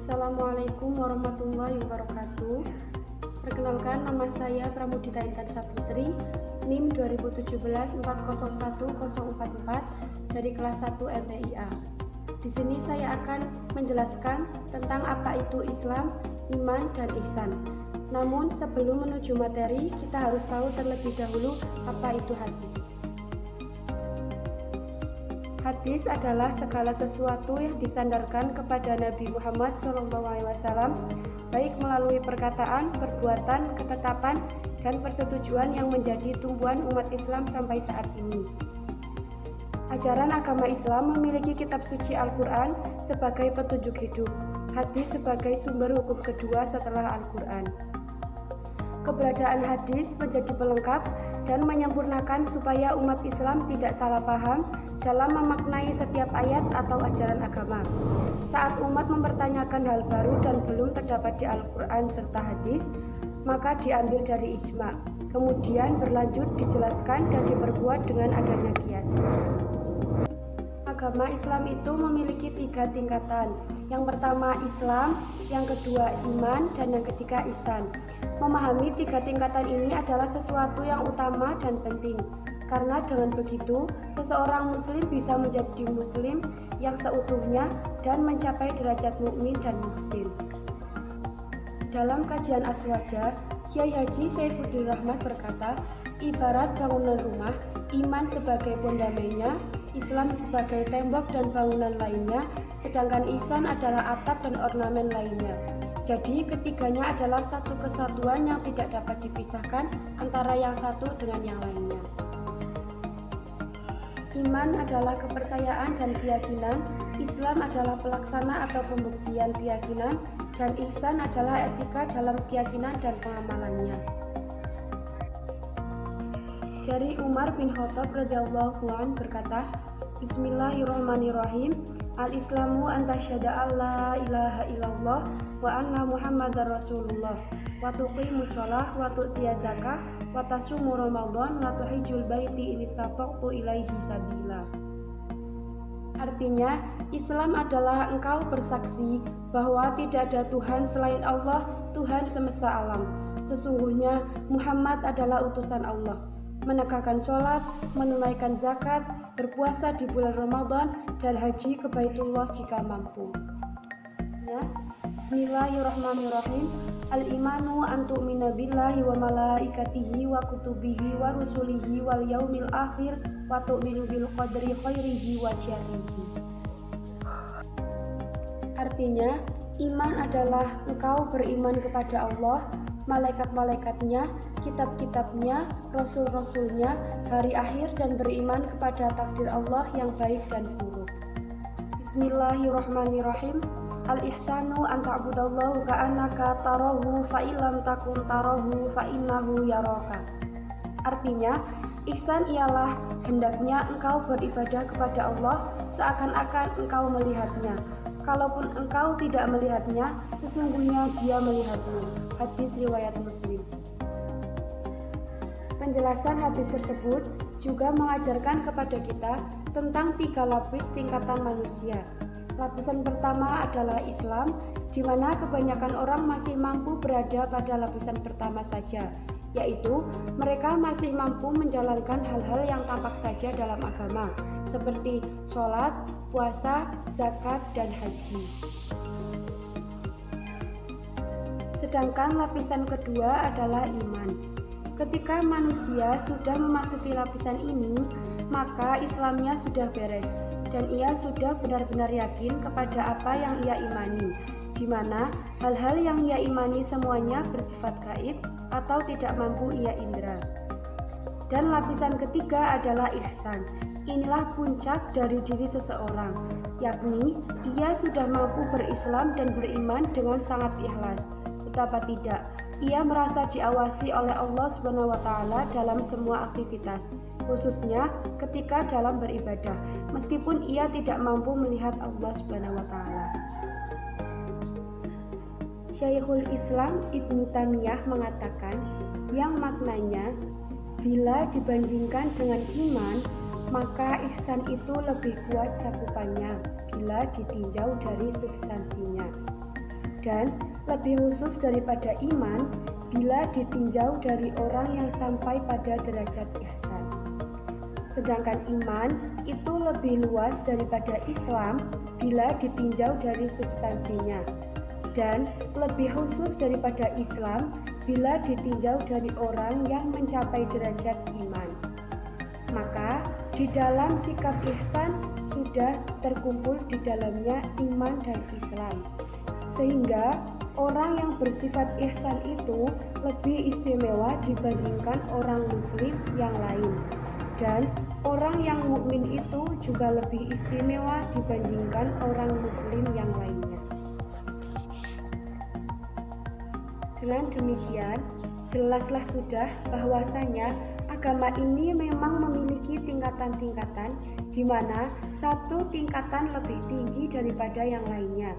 Assalamualaikum warahmatullahi wabarakatuh. Perkenalkan, nama saya Pramudita Intan Saputri, NIM 2017401044 dari kelas 1 MPIA. Di sini saya akan menjelaskan tentang apa itu Islam, iman, dan ihsan. Namun sebelum menuju materi, kita harus tahu terlebih dahulu apa itu hadis. Hadis adalah segala sesuatu yang disandarkan kepada Nabi Muhammad SAW, baik melalui perkataan, perbuatan, ketetapan, dan persetujuan yang menjadi tumbuhan umat Islam sampai saat ini. Ajaran agama Islam memiliki kitab suci Al-Quran sebagai petunjuk hidup, hadis sebagai sumber hukum kedua setelah Al-Quran. Keberadaan hadis menjadi pelengkap dan menyempurnakan supaya umat Islam tidak salah paham dalam memaknai setiap ayat atau ajaran agama. Saat umat mempertanyakan hal baru dan belum terdapat di Al-Quran serta hadis, maka diambil dari ijma, kemudian berlanjut dijelaskan dan diperkuat dengan adanya qiyas. Agama Islam itu memiliki 3 tingkatan. Yang pertama Islam, yang kedua iman, dan yang ketiga ihsan. Memahami 3 tingkatan ini adalah sesuatu yang utama dan penting, karena dengan begitu seseorang muslim bisa menjadi muslim yang seutuhnya dan mencapai derajat mukmin dan muhsin. Dalam kajian Aswaja, Kyai Haji Saifuddin Rahmat berkata, ibarat bangunan rumah, iman sebagai pondamennya, Islam sebagai tembok dan bangunan lainnya, sedangkan ihsan adalah atap dan ornamen lainnya. Jadi ketiganya adalah satu kesatuan yang tidak dapat dipisahkan antara yang satu dengan yang lainnya. Iman adalah kepercayaan dan keyakinan, Islam adalah pelaksana atau pembuktian keyakinan, dan ihsan adalah etika dalam keyakinan dan pengamalannya. Dari Umar bin Khattab radhiyallahu anhu berkata, Bismillahirrahmanirrahim. Al-Islamu an tasyhada alla ilaha illallah wa anna Muhammadar Rasulullah wa tuqimus shalah wa tu'tiyaz zakah wa tasumu Ramadan wa tuhijjul baiti in istata'tu ilaihi sabila. Artinya, Islam adalah engkau bersaksi bahwa tidak ada Tuhan selain Allah, Tuhan semesta alam. Sesungguhnya Muhammad adalah utusan Allah. Menegakkan sholat, menunaikan zakat, berpuasa di bulan Ramadan, dan haji ke Baitullah jika mampu. Bismillahirrahmanirrahim. Al-imanu an tu'mina billahi wa malaikatihi wa kutubihi wa rusulihi wal yaumil akhir wa tu'minu bil qadri khairihi wa syarrihi. Artinya, iman adalah engkau beriman kepada Allah, malaikat-malaikatnya, kitab-kitabnya, rasul-rasulnya, hari akhir, dan beriman kepada takdir Allah yang baik dan buruk. Bismillahirrahmanirrahim. Al-ihsanu an ta'budallaha ka'annaka tarahu fa illam takun tarahu fa innahu yaraka. Artinya, ihsan ialah hendaknya engkau beribadah kepada Allah seakan-akan engkau melihatnya. Kalaupun engkau tidak melihatnya, sesungguhnya Dia melihatmu. Hadis riwayat Muslim. Penjelasan hadis tersebut juga mengajarkan kepada kita tentang 3 lapis tingkatan manusia. Lapisan pertama adalah Islam, di mana kebanyakan orang masih mampu berada pada lapisan pertama saja, yaitu mereka masih mampu menjalankan hal-hal yang tampak saja dalam agama, seperti sholat, puasa, zakat, dan haji. Sedangkan lapisan kedua adalah iman. Ketika manusia sudah memasuki lapisan ini, maka Islamnya sudah beres, dan ia sudah benar-benar yakin kepada apa yang ia imani, di mana hal-hal yang ia imani semuanya bersifat gaib atau tidak mampu ia indra. Dan lapisan ketiga adalah ihsan. Inilah puncak dari diri seseorang, yakni ia sudah mampu berislam dan beriman dengan sangat ikhlas. Betapa tidak, ia merasa diawasi oleh Allah SWT dalam semua aktivitas, khususnya ketika dalam beribadah, meskipun ia tidak mampu melihat Allah SWT. Syekhul Islam Ibnu Taimiyah mengatakan, yang maknanya, bila dibandingkan dengan iman, maka ihsan itu lebih kuat cakupannya bila ditinjau dari substansinya. dan lebih khusus daripada iman bila ditinjau dari orang yang sampai pada derajat ihsan. Sedangkan iman itu lebih luas daripada Islam bila ditinjau dari substansinya, dan lebih khusus daripada Islam bila ditinjau dari orang yang mencapai derajat iman. Maka di dalam sikap ihsan sudah terkumpul di dalamnya iman dan Islam, sehingga orang yang bersifat ihsan itu lebih istimewa dibandingkan orang muslim yang lain, dan orang yang mukmin itu juga lebih istimewa dibandingkan orang muslim yang lainnya. Dengan demikian, jelaslah sudah bahwasanya agama ini memang memiliki tingkatan-tingkatan, di mana satu tingkatan lebih tinggi daripada yang lainnya.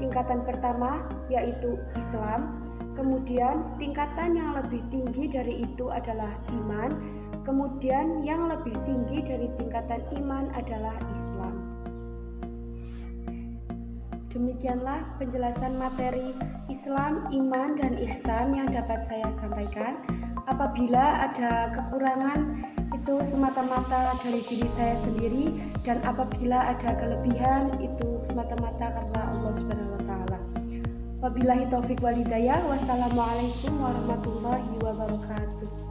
Tingkatan pertama yaitu Islam, kemudian tingkatan yang lebih tinggi dari itu adalah iman, kemudian yang lebih tinggi dari tingkatan iman adalah Islam. Demikianlah penjelasan materi Islam, iman, dan ihsan yang dapat saya sampaikan. Apabila ada kekurangan, itu semata-mata dari diri saya sendiri, dan apabila ada kelebihan, itu semata-mata karena Allah Subhanahu wa taala. Wabillahi taufik wal hidayah. Wassalamualaikum warahmatullahi wabarakatuh.